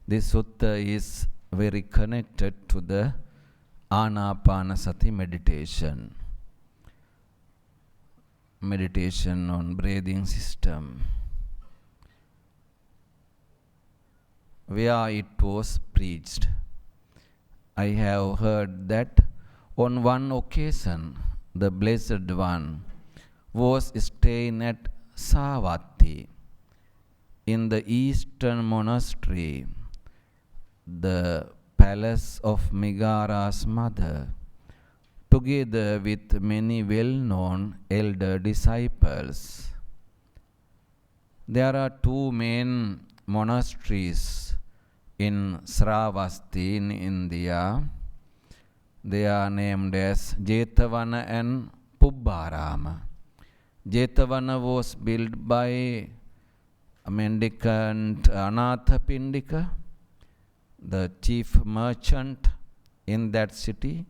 This sutta is very connected to the Anapanasati meditation. Meditation on breathing system. Where it was preached, I have heard that on one occasion the Blessed One was staying at Savatthi in the eastern monastery, the palace of Megara's mother, together with many well-known elder disciples. There are two main monasteries in Sravasti in India. They are named as Jetavana and Pubbarama. Jetavana was built by a mendicant Anathapindika, the chief merchant in that city.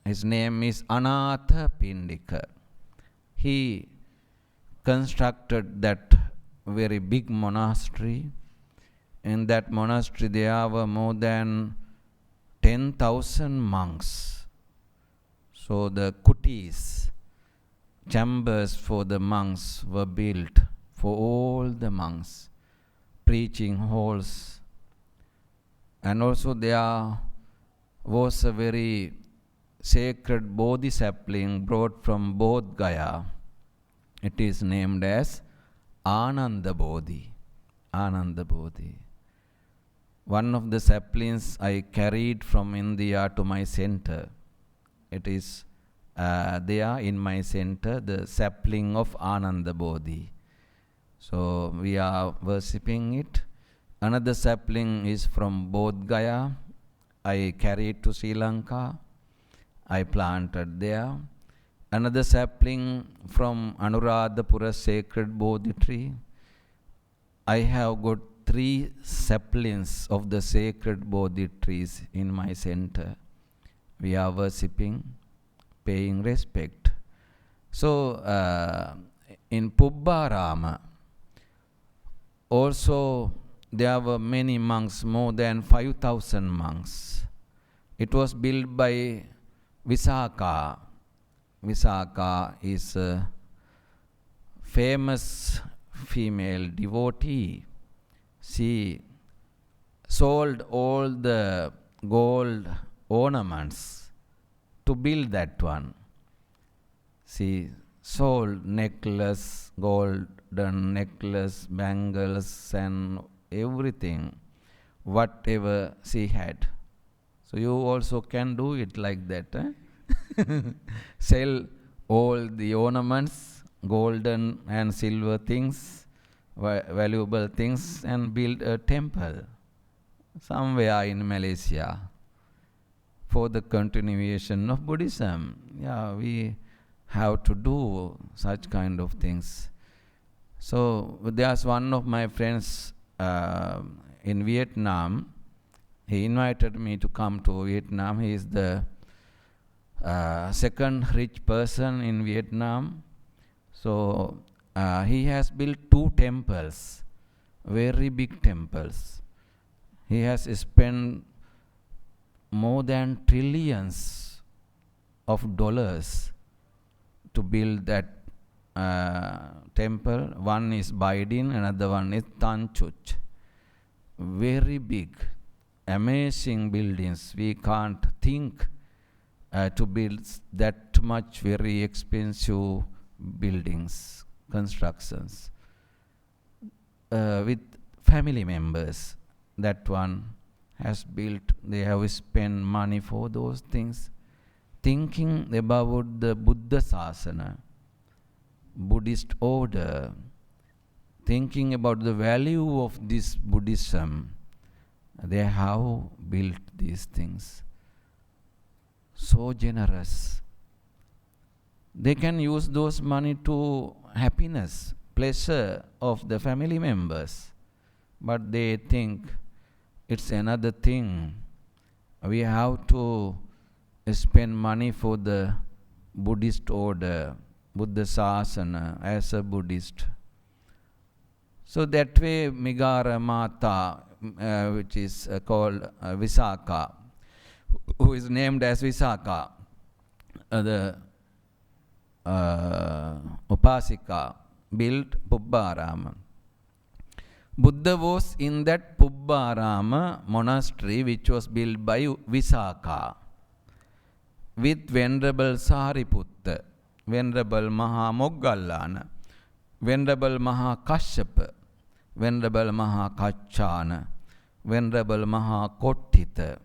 His name is Anathapindika. He constructed that very big monastery. In that monastery there were more than 10,000 monks. So the kutis, chambers for the monks, were built for all the monks, preaching halls. And also there was a very sacred Bodhi sapling brought from Bodh Gaya. It is named as Ananda Bodhi. Ananda Bodhi. One of the saplings I carried from India to my center. It is there in my center, the sapling of Ananda Bodhi. So we are worshipping it. Another sapling is from Bodh Gaya. I carried to Sri Lanka. I planted there. Another sapling from Anuradhapura sacred Bodhi tree. I have got 3 saplings of the sacred Bodhi trees in my center. We are worshipping, paying respect. So in Pubbarama, also there were many monks, more than 5,000 monks. It was built by Visakha. Visakha is a famous female devotee. She sold all the gold ornaments to build that one. She sold necklace, golden necklace, bangles and everything, whatever she had. So you also can do it like that. Sell all the ornaments, golden and silver things, valuable things, and build a temple somewhere in Malaysia for the continuation of Buddhism. Yeah, we have to do such kind of things. So there's one of my friends in Vietnam. He invited me to come to Vietnam. He is the second rich person in Vietnam. So he has built 2 temples, very big temples. He has spent more than trillions of dollars to build that temple. One is Baidin, another one is Tanchuch. Very big, amazing buildings. We can't think to build that much very expensive buildings, constructions. With family members, that one has built, they have spent money for those things. Thinking about the Buddha Sasana, Buddhist order, thinking about the value of this Buddhism, they have built these things. So generous. They can use those money to happiness, pleasure of the family members. But they think it's another thing. We have to spend money for the Buddhist order, Buddha Sasana, as a Buddhist. So that way Migara Mata, which is called Visakha, who is named as Visakha, the Upasika, built Pubbarama. Buddha was in that Pubbarama monastery which was built by Visakha with Venerable Sariputta, Venerable Maha Moggallana, Venerable Maha Kashyapa, Venerable Maha Kachana, Venerable Maha Kottita.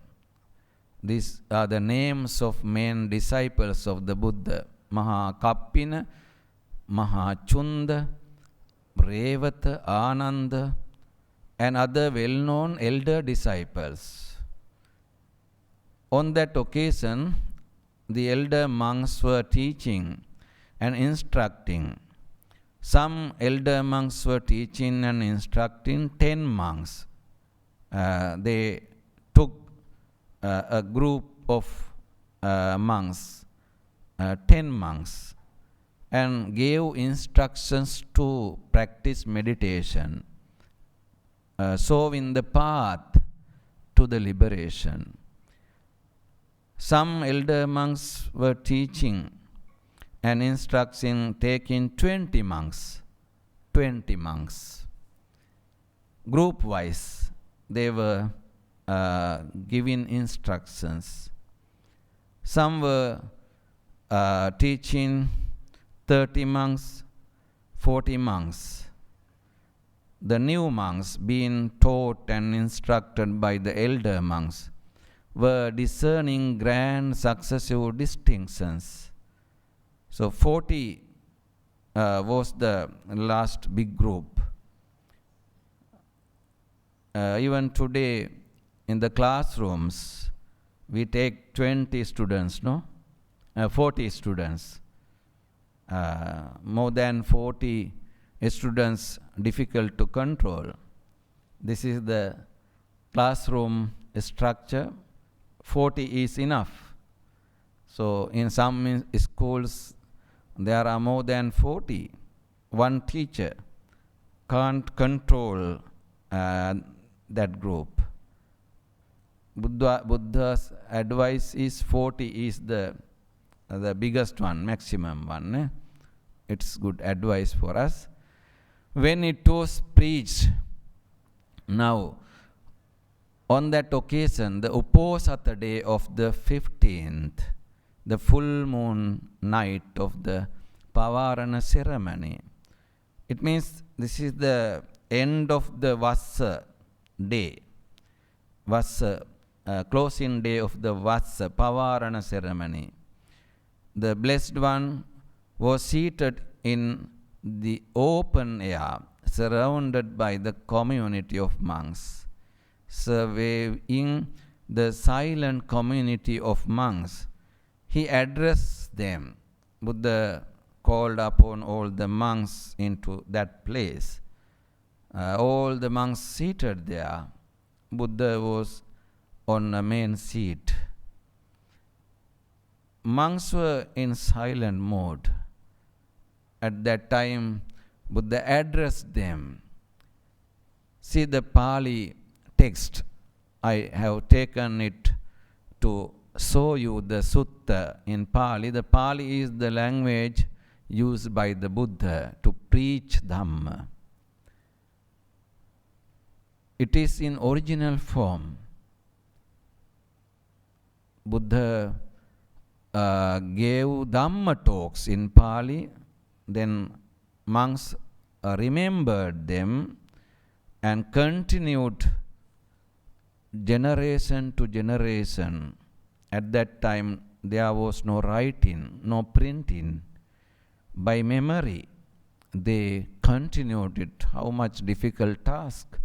These are the names of main disciples of the Buddha. Maha Kappina, Maha Chunda, Revata, Ananda, and other well-known elder disciples. On that occasion, the elder monks were teaching and instructing. Some elder monks were teaching and instructing 10 monks. They took a group of monks, 10 monks, and gave instructions to practice meditation, showing the path to the liberation. Some elder monks were teaching and instructing, taking 20 monks. Group-wise, they were giving instructions. Some were teaching 30 monks, 40 monks. The new monks, being taught and instructed by the elder monks, were discerning grand successive distinctions. So 40 was the last big group. Even today in the classrooms, we take 20 students, 40 students. More than 40 students, difficult to control. This is the classroom structure. 40 is enough. So in some schools, there are more than 40. One teacher can't control that group. Buddha's advice is 40 is the biggest one, maximum one. It's good advice for us. When it was preached, now, on that occasion, the Uposatha day of the 15th, the full moon night of the Pavarana ceremony, it means this is the end of the Vassa day, closing day of the Vassa Pavarana ceremony. The Blessed One was seated in the open air, surrounded by the community of monks. Surveying the silent community of monks, he addressed them. Buddha called upon all the monks into that place. All the monks seated there. Buddha was on a main seat. Monks were in silent mode. At that time, Buddha addressed them. See the Pali text. I have taken it to show you the sutta in Pali. The Pali is the language used by the Buddha to preach Dhamma. It is in original form. Buddha gave Dhamma talks in Pali, then monks remembered them and continued generation to generation. At that time, there was no writing, no printing. By memory, they continued it. How much difficult task.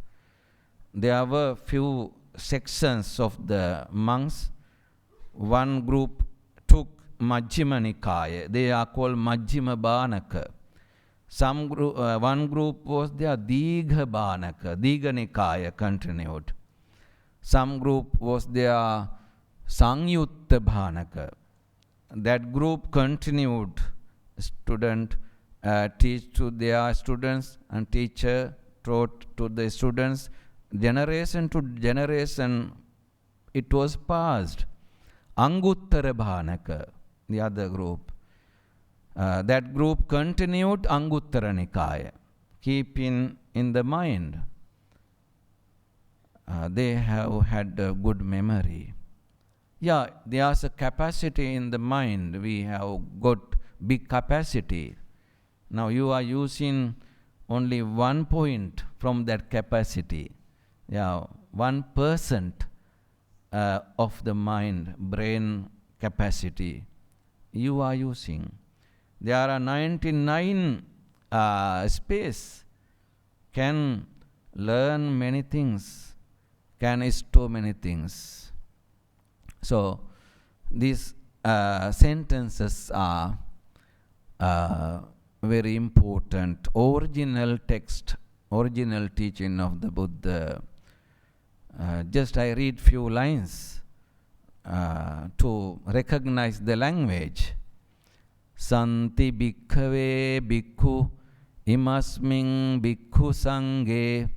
There were few sections of the monks. One group took Majjhima Nikaya. They are called Majjhima Bhanaka. One group was there Digha Bhanaka. Digha Nikaya continued. Some group was there Sangyutta Bhanaka. That group continued. Student teach to their students and teacher taught to the students, generation to generation, it was passed. Anguttara Bhanaka, the other group. That group continued Anguttara Nikaya, keeping in the mind. They have had a good memory. Yeah, there's a capacity in the mind. We have got big capacity. Now you are using only 1 point from that capacity. Yeah, 1% of the mind, brain capacity you are using. There are 99 space, can learn many things, can store many things. So these sentences are very important. Original text, original teaching of the Buddha. Just I read few lines to recognize the language. Santi bhikkhave bhikkhu imasmin bhikkhu sanghe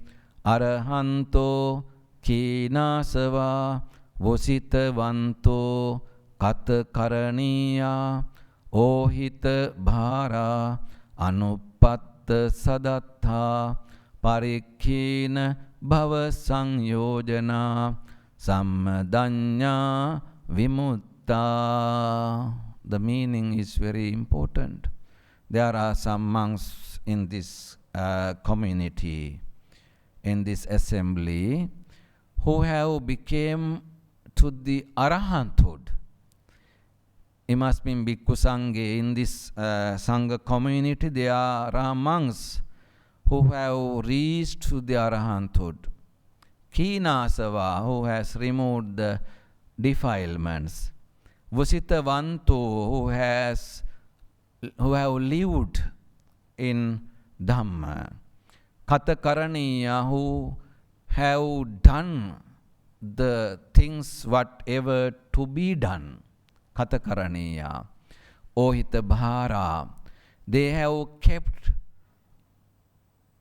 arahanto kinasava vositavanto katakaraniya ohita bhara anupatta sadattha parikkina bhava sangyojana sammadanya vimutta. The meaning is very important. There are some monks in this community, in this assembly, who have become to the arahanthood. Imasmin bhikkhu sanghe, in this sangha community, there are monks who have reached to the arahanthood. Kinasava, who has removed the defilements. Vusitavanto, who have lived in Dhamma. Katakaraniya, who have done the things whatever to be done. Katakaraniya. Ohita bhara, they have kept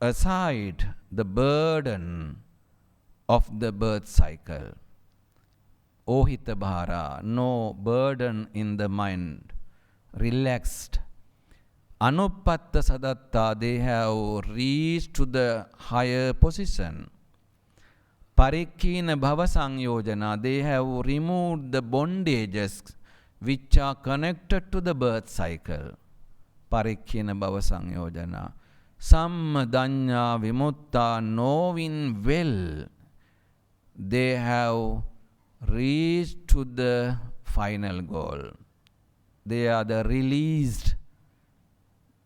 aside the burden of the birth cycle. Ohita bhara, no burden in the mind, relaxed. Anupatta sadatta, they have reached to the higher position. Parikkina bhava sangyojana, they have removed the bondages which are connected to the birth cycle. Parikkina bhava sangyojana. Sammadanya vimutta, knowing well, they have reached to the final goal. They are the released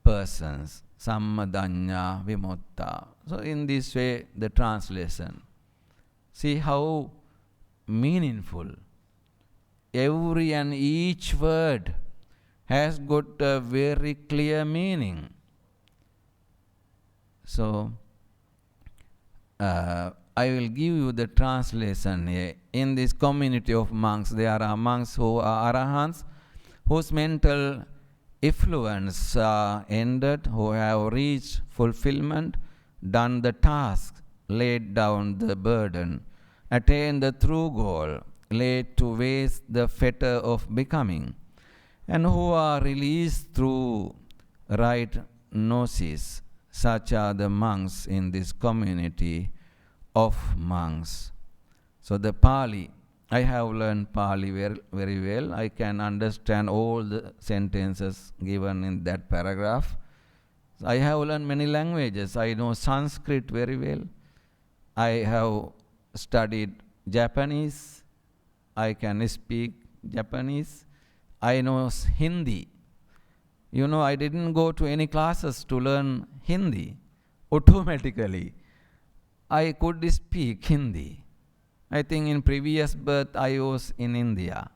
persons. Sammadanya vimutta. So in this way, the translation. See how meaningful. Every and each word has got a very clear meaning. So, I will give you the translation here. In this community of monks, there are monks who are arahants, whose mental effluence ended, who have reached fulfillment, done the task, laid down the burden, attained the true goal, laid to waste the fetter of becoming, and who are released through right gnosis. Such are the monks in this community of monks. So the Pali, I have learned Pali very, very well. I can understand all the sentences given in that paragraph. I have learned many languages. I know Sanskrit very well. I have studied Japanese. I can speak Japanese. I know Hindi. You know, I didn't go to any classes to learn Hindi. Automatically, I could speak Hindi. I think in previous birth I was in India.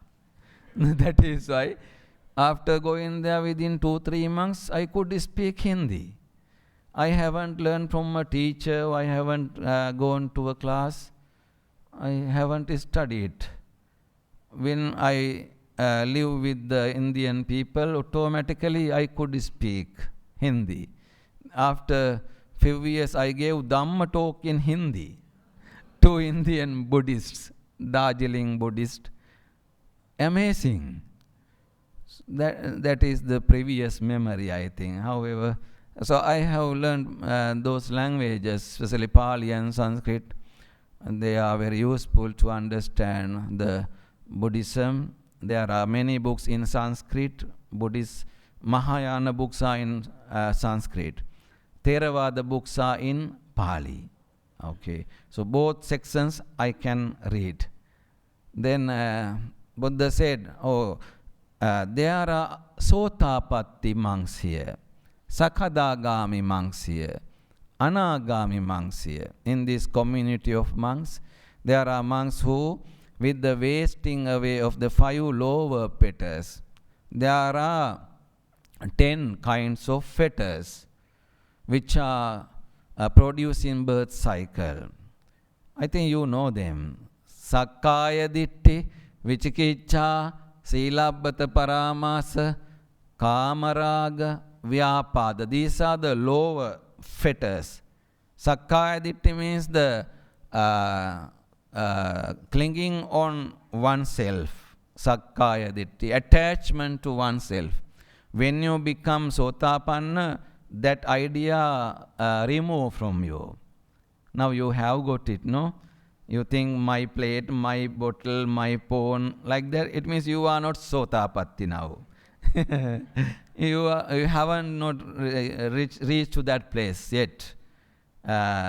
That is why after going there within 2-3 months, I could speak Hindi. I haven't learned from a teacher. I haven't gone to a class. I haven't studied. When I live with the Indian people, automatically I could speak Hindi. After few years I gave Dhamma talk in Hindi to Indian Buddhists, Darjeeling Buddhist. Amazing. That is the previous memory, I think. However, so I have learned those languages, especially Pali and Sanskrit. And they are very useful to understand the Buddhism. There are many books in Sanskrit. Buddhist Mahayana books are in Sanskrit. Theravada books are in Pali. Okay, so both sections I can read. Then Buddha said, there are Sotapatti monks here, Sakadagami monks here, Anagami monks here. In this community of monks, there are monks who, with the wasting away of the 5 lower fetters, there are 10 kinds of fetters which are produced in birth cycle. I think you know them. Sakkaya Ditti, Vichikicha, Silabbata Paramasa, Kamaraga, Vyapada. These are the lower fetters. Sakkaya Ditti means the clinging on oneself. Sakkaya Ditti, attachment to oneself. When you become Sotapanna, that idea remove from you. Now you have got it, no? You think my plate, my bottle, my phone, like that. It means you are not Sotapatti now. You haven't not reached to that place yet.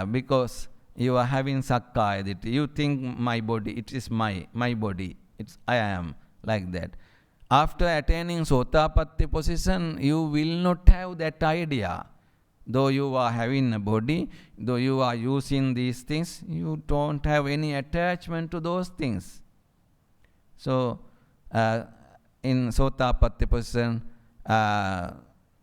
Because you are having Sakkaya Ditti. You think my body, it is my body. I am like that. After attaining Sotapatti position, you will not have that idea. Though you are having a body, though you are using these things, you don't have any attachment to those things. So, in Sotapatti position,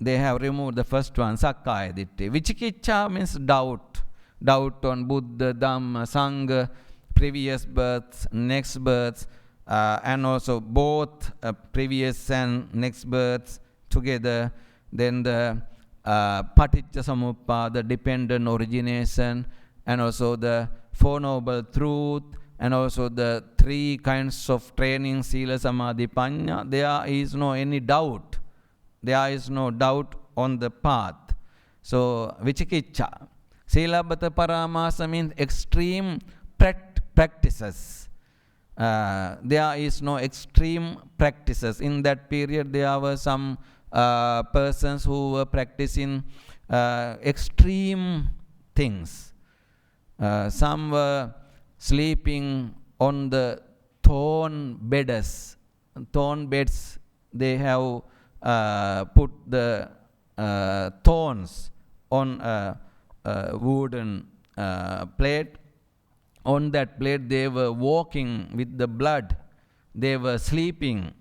they have removed the first one, Sakkaya Ditti. Vichikicha means doubt. Doubt on Buddha, Dhamma, Sangha, previous births, next births, and also both previous and next births together. Then the Paticca Samuppada, dependent origination, and also the Four Noble Truth, and also the 3 kinds of training, Sila, Samadhi, Panya. There is no any doubt. There is no doubt on the path. So, Vichikicha. Silabbata Paramasa means extreme practices. There is no extreme practices. In that period, there were some persons who were practicing extreme things. Some were sleeping on the thorn beds. Thorn beds, they have put the thorns on a wooden plate. On that plate, they were walking with the blood. They were sleeping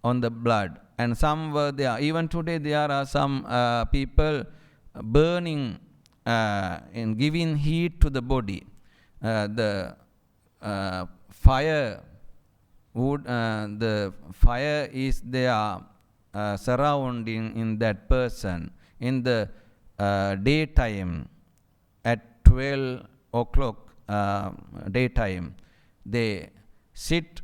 on the blood. And some were there. Even today, there are some people burning and giving heat to the body. The fire is there surrounding in that person. In the daytime, at 12 o'clock daytime, they sit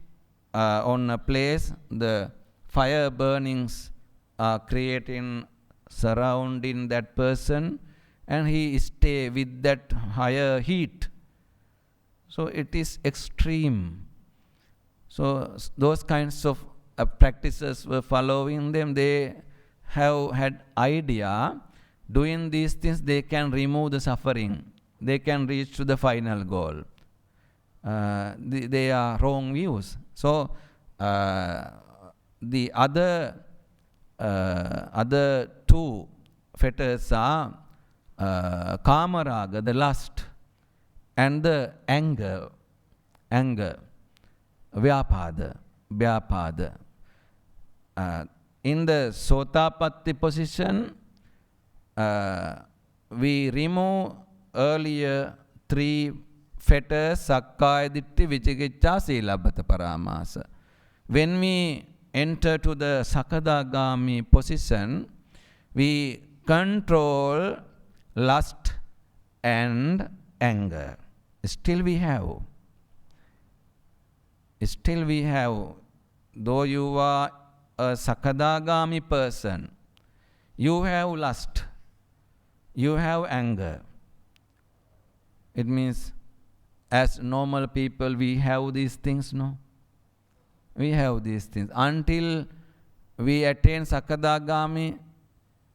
on a place. The fire burnings are creating surrounding that person, and he stay with that higher heat. So it is extreme. So those kinds of practices were following them. They have had idea, doing these things they can remove the suffering. They can reach to the final goal. They are wrong views. So the other 2 fetters are Kamaraga, the lust, and the anger, Vyapada. In the Sotapatti position, we remove earlier 3 fetters, Sakkaya Ditti, Vichikicha, Silabbata Paramasa. When we enter to the Sakadagami position, we control lust and anger. Still we have. Still we have. Though you are a Sakadagami person, you have lust, you have anger. It means as normal people we have these things, no? We have these things. Until we attain Sakadagami,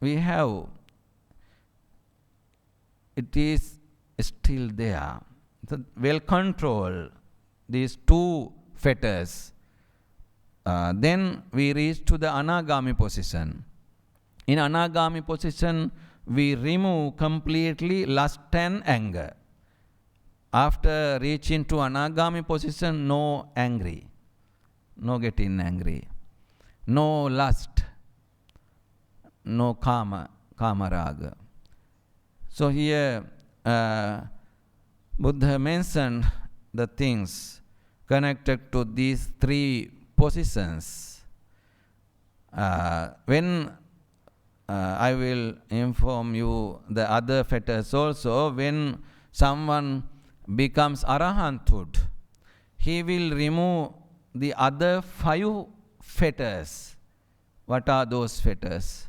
we have. It is still there. So well controlled, these two fetters. Then we reach to the Anagami position. In Anagami position, we remove completely lust and anger. After reaching to Anagami position, no angry, no getting angry, no lust, no kama raga. So here Buddha mentioned the things connected to these three positions. When I will inform you the other fetters also, when someone becomes arahanthood, he will remove the other 5 fetters. What are those fetters?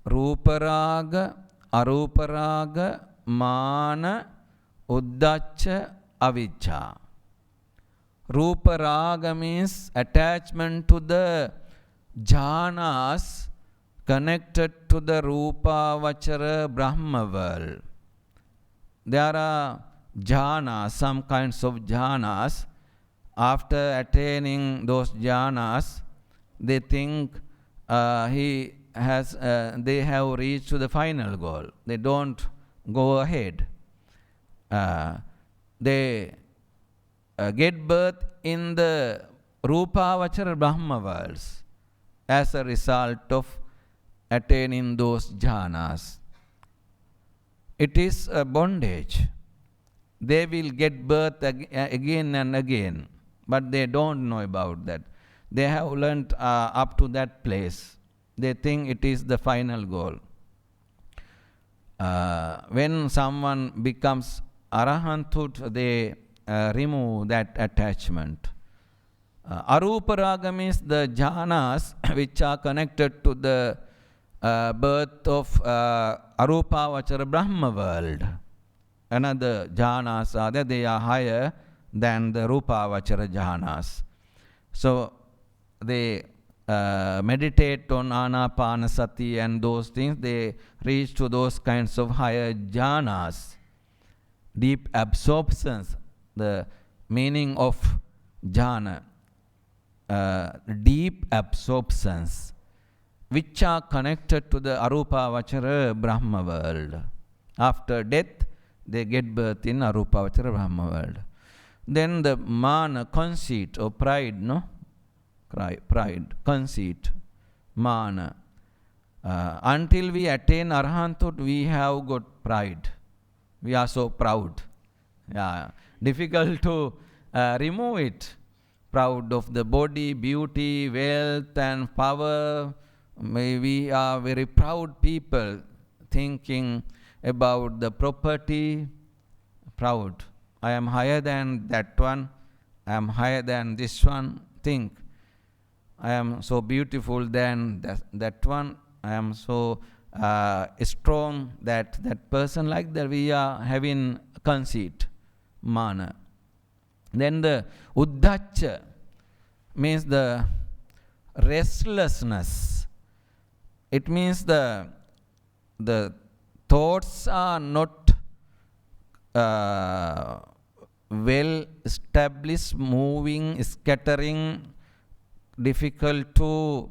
Ruparaga, Aruparaga, Mana, Uddacca, Avijja. Ruparaga means attachment to the jhanas connected to the Rupa Vachara Brahma world. There are jhanas, some kinds of jhanas. After attaining those jhanas, they think they have reached to the final goal. They don't go ahead. They get birth in the Rupa Vachara Brahma worlds as a result of attaining those jhanas. It is a bondage. They will get birth again and again, but they don't know about that. They have learnt up to that place. They think it is the final goal. When someone becomes arahanthood, they remove that attachment. Aruparaga means the jhanas which are connected to the birth of Arupa Vachara Brahma world. Another jhanas are there, they are higher than the Rupa Vachara jhanas. So they meditate on Anapanasati and those things, they reach to those kinds of higher jhanas. Deep absorptions, the meaning of jhana, deep absorptions which are connected to the Arupa Vachara Brahma world. After death, they get birth in Arupa Vachara Brahma world. Then the mana, conceit or pride, no? Pride, conceit, mana. Until we attain arahanthood, we have got pride. We are so proud. Yeah, difficult to remove it. Proud of the body, beauty, wealth and power. We are very proud people, thinking about the property. Proud. I am higher than that one. I am higher than this one. Think. I am so beautiful than that one. I am so strong that person, like that we are having conceit, mana. Then the uddacca means the restlessness. It means the thoughts are not well established, moving, scattering, difficult to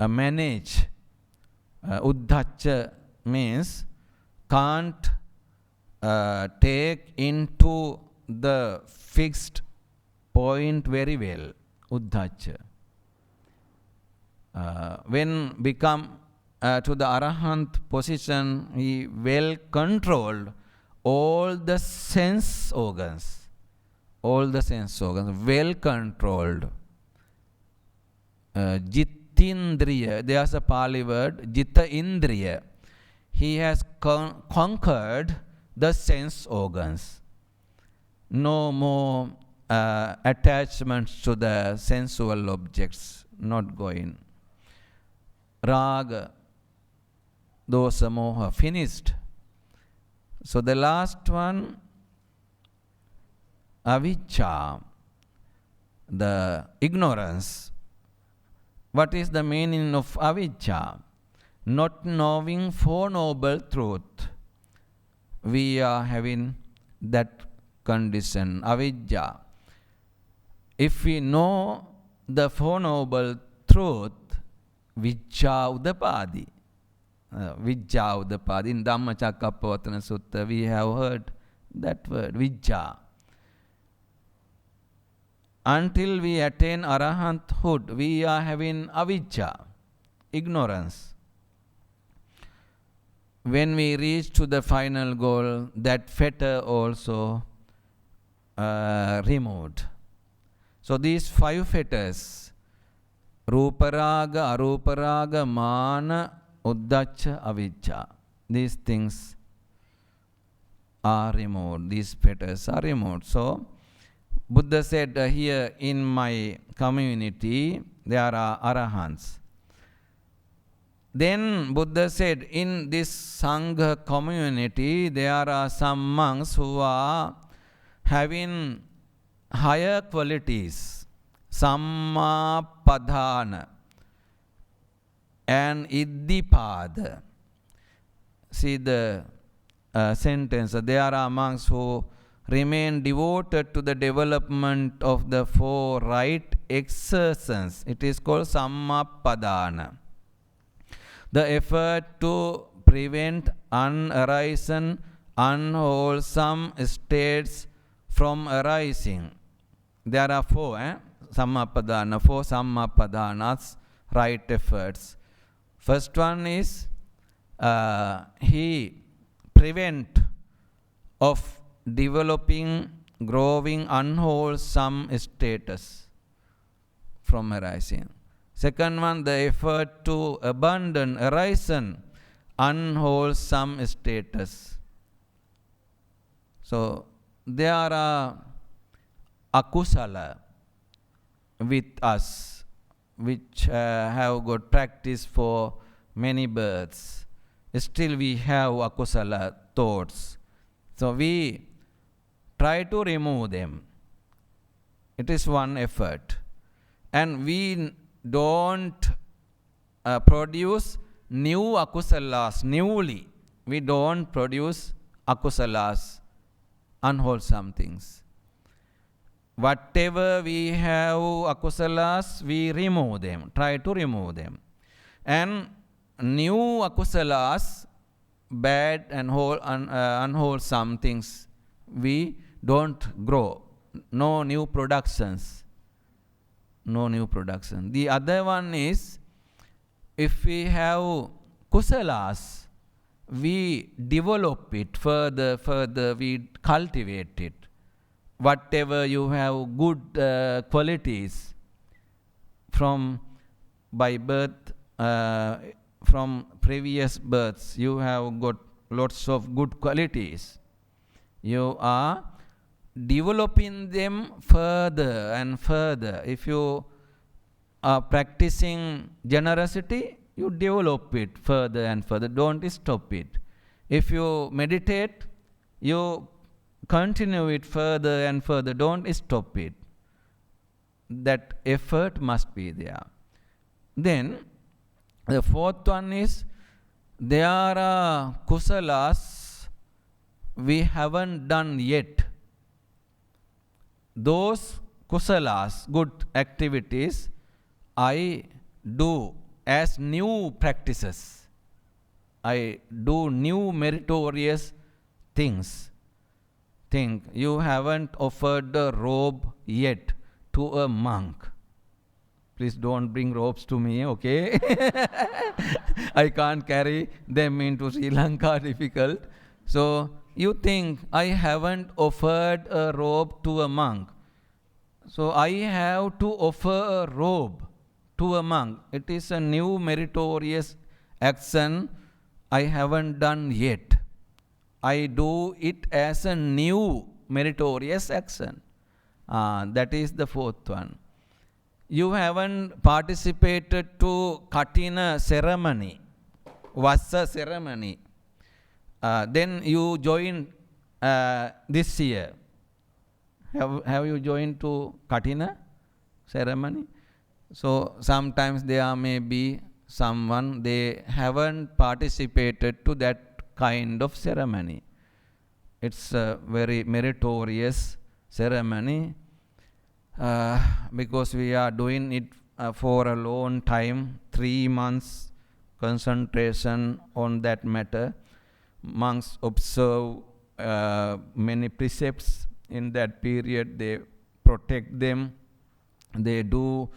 manage. Uddacca means can't take into the fixed point very well. Uddacca. When become to the arahant position, he well controlled all the sense organs. All the sense organs, well controlled. Jitindriya, there's a Pali word, Jita Indriya. He has conquered the sense organs. No more attachments to the sensual objects, not going. Raga, dosa, moha, finished. So the last one, avijja, the ignorance. What is the meaning of avijja? Not knowing Four Noble Truth. We are having that condition, avijja. If we know the Four Noble Truth, vijja udapadi. Vijja udapadi. In Dhammacakkappavattana Sutta, we have heard that word, vijja. Until we attain arahanthood, we are having avijja, ignorance. When we reach to the final goal, that fetter also removed. So these 5 fetters, ruparaga, aruparaga, mana, uddacca, avijja, these things are removed. These fetters are removed. So Buddha said here in my community there are arahants. Then Buddha said in this Sangha community there are some monks who are having higher qualities, sammapadhana and iddhipada. See the sentence. There are monks who remain devoted to the development of the 4 right exertions. It is called sammapadhana. The effort to prevent unarisen, unwholesome states from arising. There are 4 sammapadhana, 4 sammapadhanas, right efforts. First one is he prevent of developing, growing unwholesome status from arising. Second one, the effort to abandon, arisen, unwholesome status. So there are akusala with us, which have got practice for many births. Still we have akusala thoughts. So we try to remove them. It is one effort. And we don't produce new akusalas newly. We don't produce akusalas, unwholesome things. Whatever we have akusalas, we remove them, try to remove them. And new akusalas, bad and unwholesome things, we don't grow. No new productions. No new production. The other one is, if we have kusalas, we develop it further, we cultivate it. Whatever you have good qualities from by birth, from previous births, you have got lots of good qualities. You are developing them further and further. If you are practicing generosity, you develop it further and further. Don't stop it. If you meditate, you continue it further and further. Don't stop it. That effort must be there. Then the fourth one is, there are kusalas we haven't done yet. Those kusalas, good activities, I do as new practices. I do new meritorious things. Think, you haven't offered a robe yet to a monk. Please don't bring robes to me, okay? I can't carry them into Sri Lanka, difficult. So you think, I haven't offered a robe to a monk. So I have to offer a robe to a monk. It is a new meritorious action I haven't done yet. I do it as a new meritorious action. That is the fourth one. You haven't participated to Katina ceremony, Vassa ceremony. Then you join this year. Have you joined to Katina ceremony? So sometimes there may be someone, they haven't participated to that kind of ceremony. It's a very meritorious ceremony because we are doing it for a long time, 3 months concentration on that matter. Monks observe many precepts in that period, they protect them, they do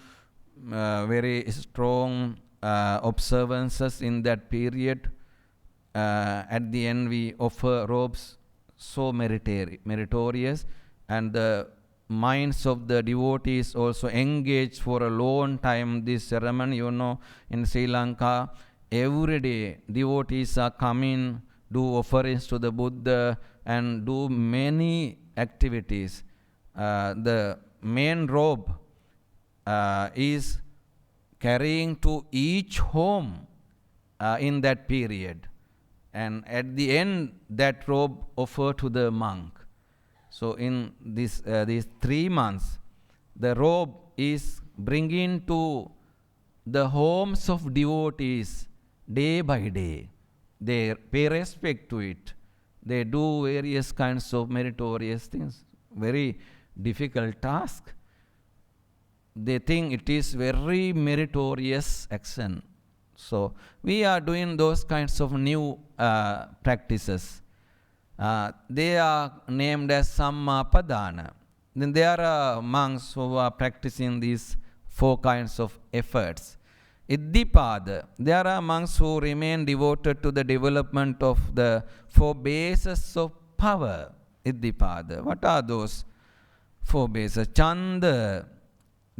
very strong observances in that period. At the end we offer robes so meritorious, and the minds of the devotees also engage for a long time this ceremony. You know, in Sri Lanka every day devotees are coming, do offerings to the Buddha and do many activities. The main robe is carrying to each home in that period, and at the end that robe offered to the monk. So in these 3 months the robe is bringing to the homes of devotees day by day. They pay respect to it, they do various kinds of meritorious things. Very difficult task. They think it is very meritorious action. So we are doing those kinds of new practices. They are named as Sammapadana. Then there are monks who are practicing these 4 kinds of efforts. Iddipada, there are monks who remain devoted to the development of the 4 bases of power. Iddipada, what are those 4 bases? Chanda,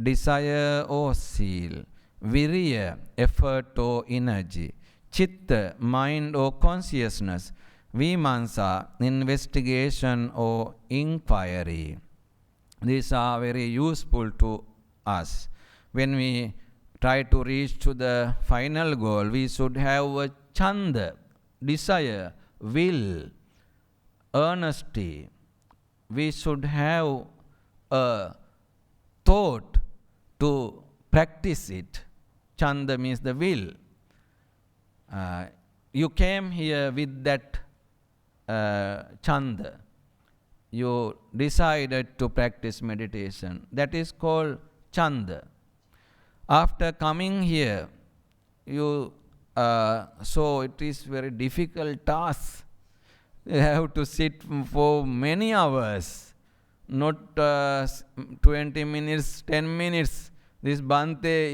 desire or zeal. Virya, effort or energy. Chitta, mind or consciousness. Vimansa, investigation or inquiry. These are very useful to us. When we try to reach to the final goal, we should have a chanda, desire, will, earnesty. We should have a thought to practice it. Chanda means the will. You came here with that chanda. You decided to practice meditation. That is called chanda. After coming here, so it is very difficult task. You have to sit for many hours, not 20 minutes, 10 minutes. This Bhante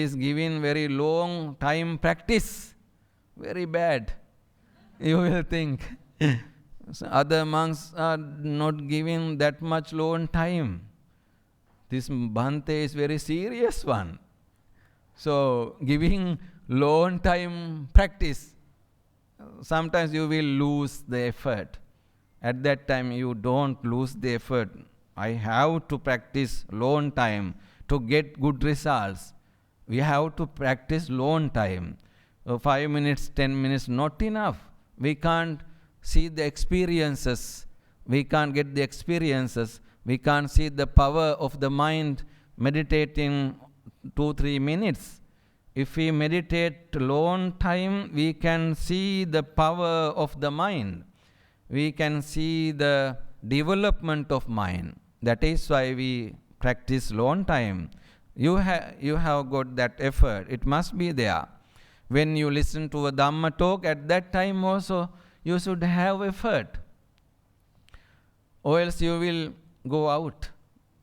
is giving very long time practice. Very bad, you will think. So other monks are not giving that much long time. This Bhante is very serious one. So giving long time practice, sometimes you will lose the effort. At that time you don't lose the effort. I have to practice long time to get good results. We have to practice long time. 5 minutes, 10 minutes, not enough. We can't see the experiences. We can't get the experiences. We can't see the power of the mind meditating 2-3 minutes. If we meditate long time, we can see the power of the mind. We can see the development of mind. That is why we practice long time. You have got that effort. It must be there. When you listen to a Dhamma talk, at that time also you should have effort. Or else you will go out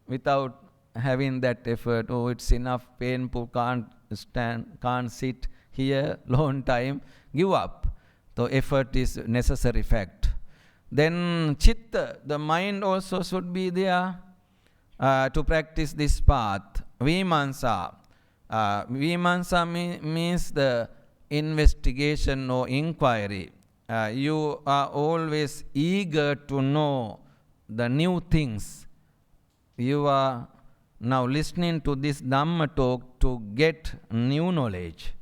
without having that effort. Oh, it's enough, painful, can't sit here long time, give up. So effort is necessary fact. Then chitta, the mind also should be there to practice this path. Vimansa. Vimansa means the investigation or inquiry. you are always eager to know the new things. You are now listening to this Dhamma talk to get new knowledge.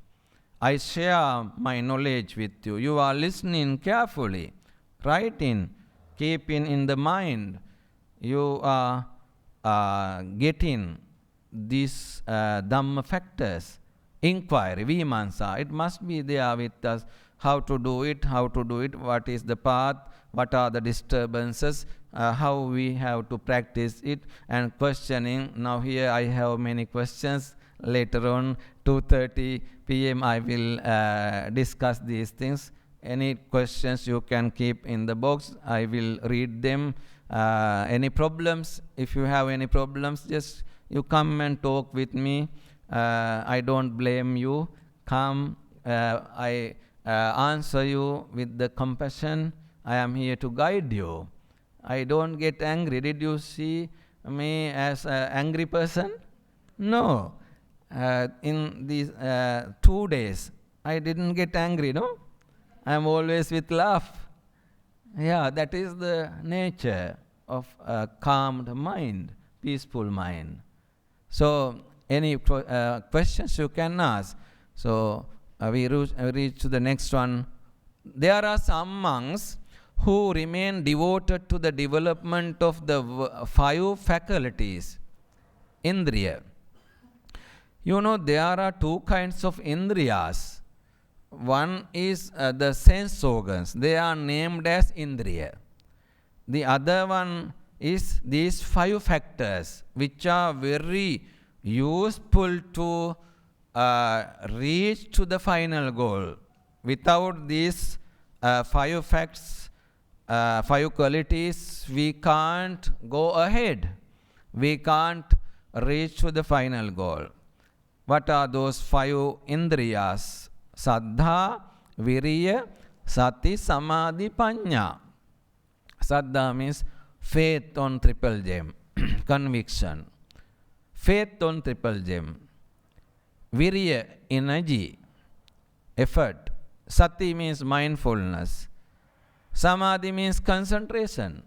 I share my knowledge with you. You are listening carefully, writing, keeping in the mind. You are getting these Dhamma factors. Inquiry, Vimansa, it must be there with us. How to do it, what is the path, what are the disturbances, how we have to practice it, and questioning. Now here I have many questions. Later on, 2:30 p.m. I will discuss these things. Any questions you can keep in the box. I will read them. Any problems? If you have any problems, just you come and talk with me. I don't blame you. Come, I answer you with the compassion. I am here to guide you. I don't get angry. Did you see me as an angry person? No. In these 2 days, I didn't get angry, no? I am always with laugh. Yeah, that is the nature of a calmed mind, peaceful mind. So, any questions you can ask. So, we reach to the next one. There are some monks who remain devoted to the development of the 5 faculties, indriya. You know, there are 2 kinds of indriyas. One is the sense organs. They are named as indriya. The other one is these 5 factors, which are very useful to reach to the final goal. Without these 5 facts, 5 qualities, we can't go ahead. We can't reach to the final goal. What are those 5 indriyas? Saddha, Viriya, Sati, Samadhi, Panya. Saddha means faith on triple gem, conviction. Faith on triple gem. Viriya, energy, effort. Sati means mindfulness. Samadhi means concentration.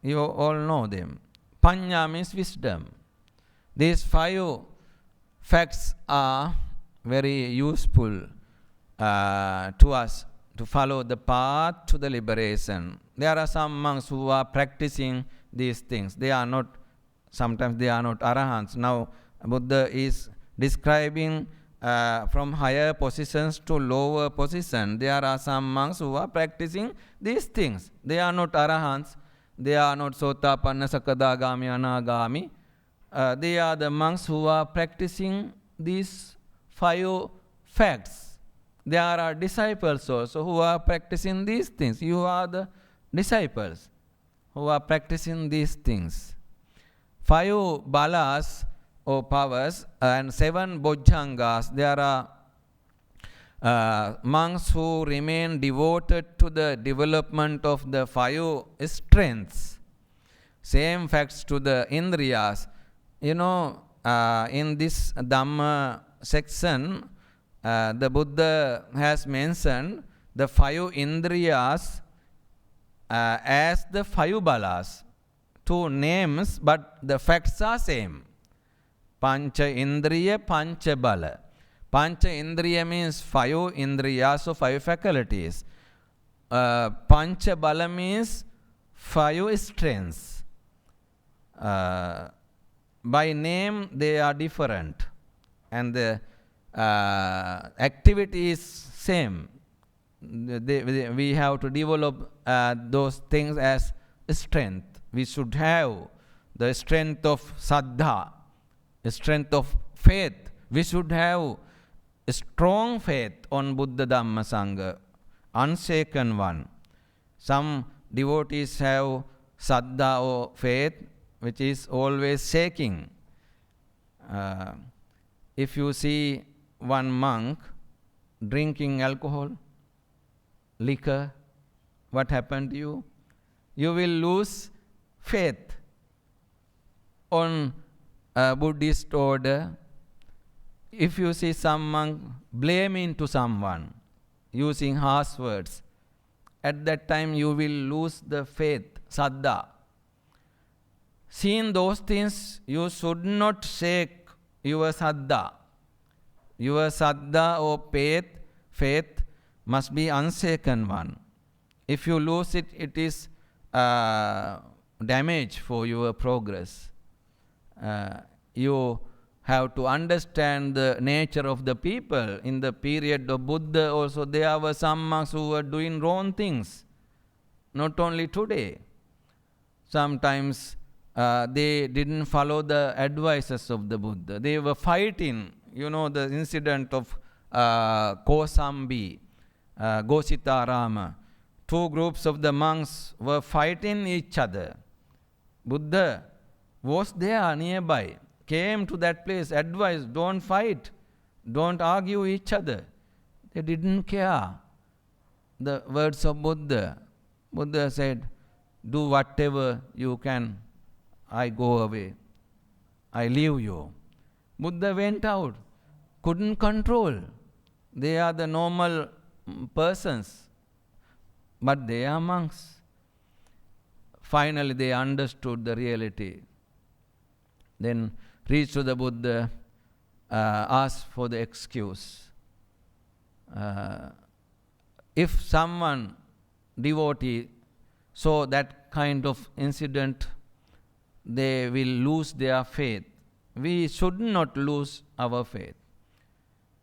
You all know them. Panya means wisdom. These 5 facts are very useful to us to follow the path to the liberation. There are some monks who are practicing these things. They are not, sometimes they are not arahants. Now, Buddha is describing from higher positions to lower position. There are some monks who are practicing these things. They are not arahants. They are not sotapanna, sakadagami, anagami. They are the monks who are practicing these 5 facts. There are disciples also who are practicing these things. You are the disciples who are practicing these things. 5 balas or powers and 7 bojjhangas. There are monks who remain devoted to the development of the 5 strengths. Same facts to the indriyas. You know, in this Dhamma section, the Buddha has mentioned the 5 indriyas as the 5 balas. 2 names, but the facts are same. Pancha indriya, pancha bala. Pancha indriya means 5 indriyas, so 5 faculties. Pancha bala means 5 strengths. By name, they are different. And the activity is same. We have to develop those things as strength. We should have the strength of saddha, the strength of faith. We should have a strong faith on Buddha, Dhamma, Sangha, unshaken one. Some devotees have saddha or faith, which is always shaking. If you see one monk drinking alcohol, liquor, what happened to you? You will lose faith on Buddhist order. If you see some monk blaming to someone, using harsh words, at that time you will lose the faith, saddha. Seeing those things, you should not shake your saddha. Your saddha or faith must be unshaken one. If you lose it, it is damage for your progress. You have to understand the nature of the people. In the period of Buddha also, there were some monks who were doing wrong things. Not only today. Sometimes they didn't follow the advices of the Buddha. They were fighting. You know the incident of Kosambi, Gositarama. Two groups of the monks were fighting each other. Buddha was there nearby, came to that place, advised, don't fight, don't argue each other. They didn't care. The words of Buddha. Buddha said, do whatever you can, I go away, I leave you. Buddha went out, couldn't control. They are the normal persons, but they are monks. Finally they understood the reality. Then reached to the Buddha, asked for the excuse. If someone, devotee, saw that kind of incident, they will lose their faith. We should not lose our faith.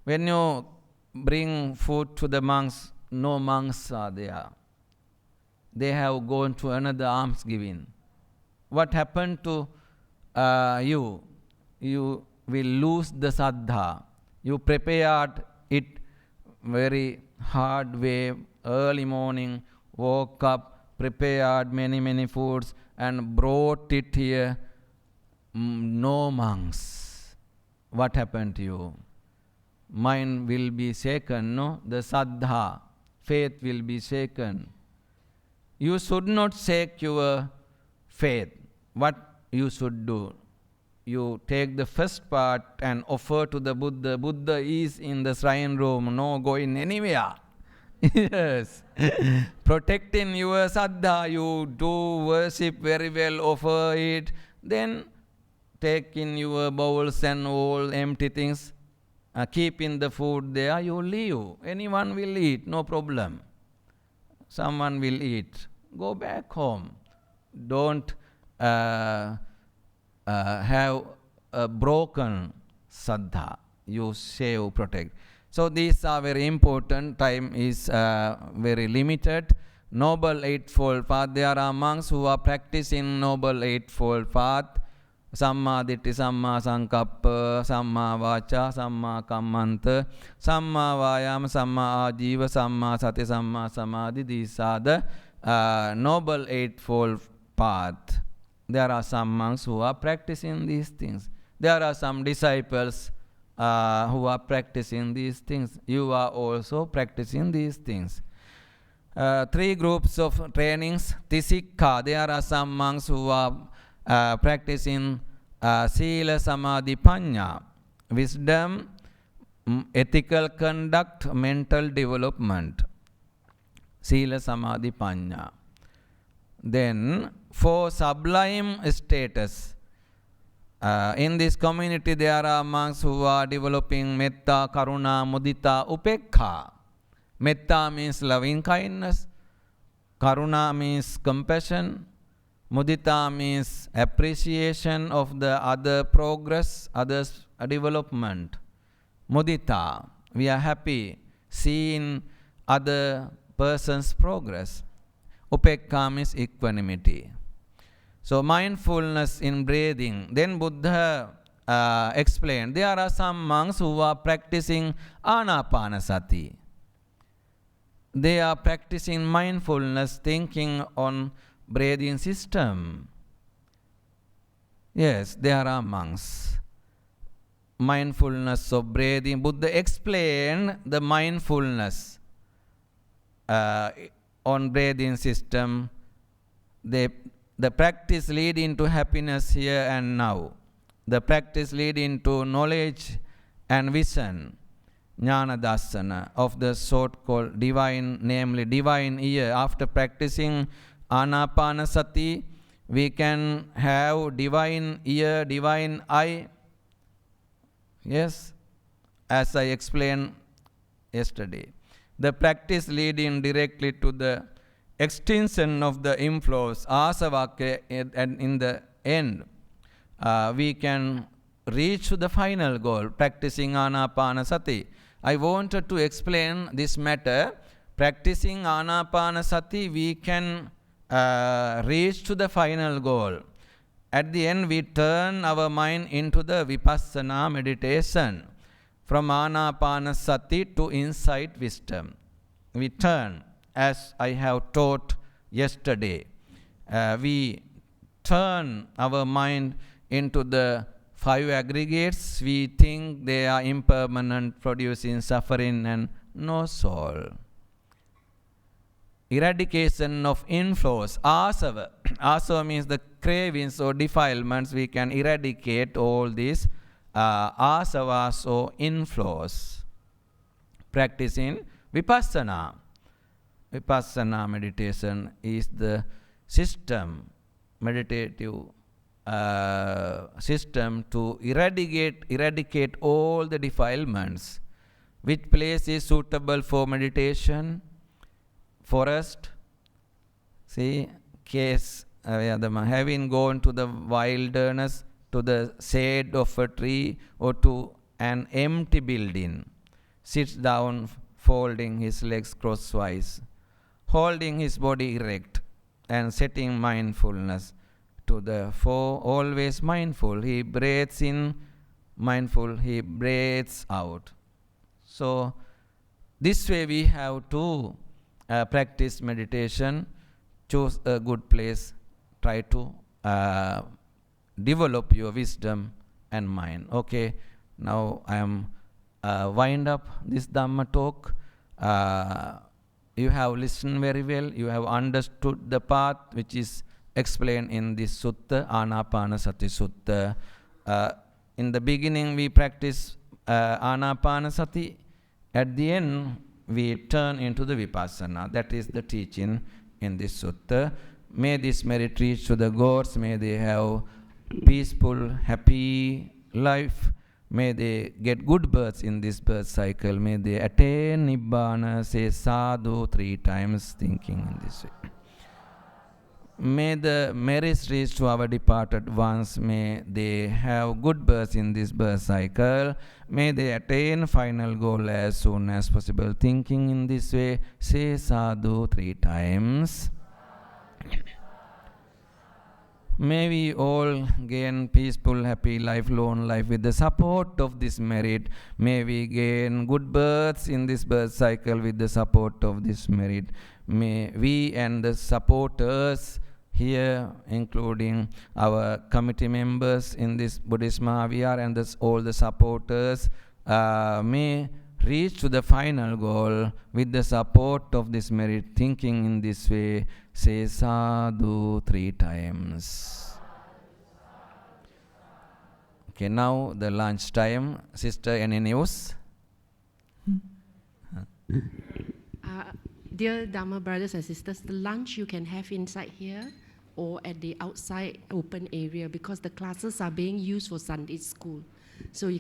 When you bring food to the monks, no monks are there. They have gone to another almsgiving. What happened to you? You will lose the saddha. You prepared it very hard way, early morning, woke up, prepared many foods and brought it here. No monks. What happened to you? Mind will be shaken, no? The saddha, faith will be shaken. You should not shake your faith. What you should do? You take the first part and offer to the Buddha. Buddha is in the shrine room, no going anywhere. Yes. Protecting your saddha, you do worship very well, offer it. Then take in your bowls and all empty things. Keep in the food there, you leave. Anyone will eat, no problem. Someone will eat. Go back home. Don't have a broken saddha. You save, protect. So these are very important. Time is very limited. Noble Eightfold Path. There are monks who are practicing Noble Eightfold Path. Samma Ditti, Samma Sankappa, Samma Vacha, Samma Kammanta, Samma Vayama, Samma Ajiva, Samma Sati, Samma Samadhi. These are the Noble Eightfold Path. There are some monks who are practicing these things. There are some disciples who are practicing these things. You are also practicing these things. Three groups of trainings. Tisikha. There are some monks who are practicing Sila Samadhi Panya, wisdom, ethical conduct, mental development. Sila Samadhi Panya. Then for sublime status, in this community there are monks who are developing metta, karuna, mudita, upekha. Metta means loving kindness, karuna means compassion, mudita means appreciation of the other progress, others' development. Mudita, we are happy seeing other person's progress. Upekha means equanimity. So mindfulness in breathing. Then Buddha explained, there are some monks who are practicing Anapanasati. They are practicing mindfulness, thinking on breathing system. Yes, there are monks. Mindfulness of breathing. Buddha explained the mindfulness on breathing system. The practice leading to happiness here and now. The practice leading to knowledge and vision. Jnana Dassana, of the sort called divine, namely divine ear. After practicing Anapanasati, we can have divine ear, divine eye. Yes, as I explained yesterday. The practice leading directly to the extinction of the inflows, asavaka, and in the end, we can reach to the final goal, practicing Anapanasati. I wanted to explain this matter. Practicing Anapanasati, we can reach to the final goal. At the end, we turn our mind into the Vipassana meditation. From Anapanasati to insight wisdom. We turn, as I have taught yesterday. We turn our mind into the five aggregates. We think they are impermanent, producing suffering and no soul. Eradication of inflows, asava. Asava means the cravings or defilements. We can eradicate all these asavas or inflows. Practicing Vipassana. Vipassana meditation is the system, meditative system to eradicate all the defilements. Which place is suitable for meditation? Forest. See, case having gone to the wilderness, to the shade of a tree, or to an empty building, sits down, folding his legs crosswise, holding his body erect, and setting mindfulness to the fore, always mindful. He breathes in, mindful, he breathes out. So, this way we have to practice meditation. Choose a good place, try to develop your wisdom and mind. Okay, now I am wind up this Dhamma talk. You have listened very well. You have understood the path which is explained in this sutta, Anapanasati sutta. In the beginning we practice Anapanasati. At the end we turn into the Vipassana. That is the teaching in this sutta. May this merit reach to the gods. May they have peaceful, happy life. May they get good births in this birth cycle. May they attain Nibbana. Say sadhu 3 times, thinking in this way. May the merits reach to our departed ones. May they have good births in this birth cycle. May they attain final goal as soon as possible. Thinking in this way, say sadhu 3 times. May we all gain peaceful, happy, lifelong life with the support of this merit. May we gain good births in this birth cycle with the support of this merit. May we and the supporters here, including our committee members in this Buddhist Mahavihar and all the supporters, may reach to the final goal with the support of this merit. Thinking in this way, say sadhu 3 times. Okay, now the lunch time. Sister, any news? Dear Dharma brothers and sisters, the lunch you can have inside here or at the outside open area, because the classes are being used for Sunday school. So you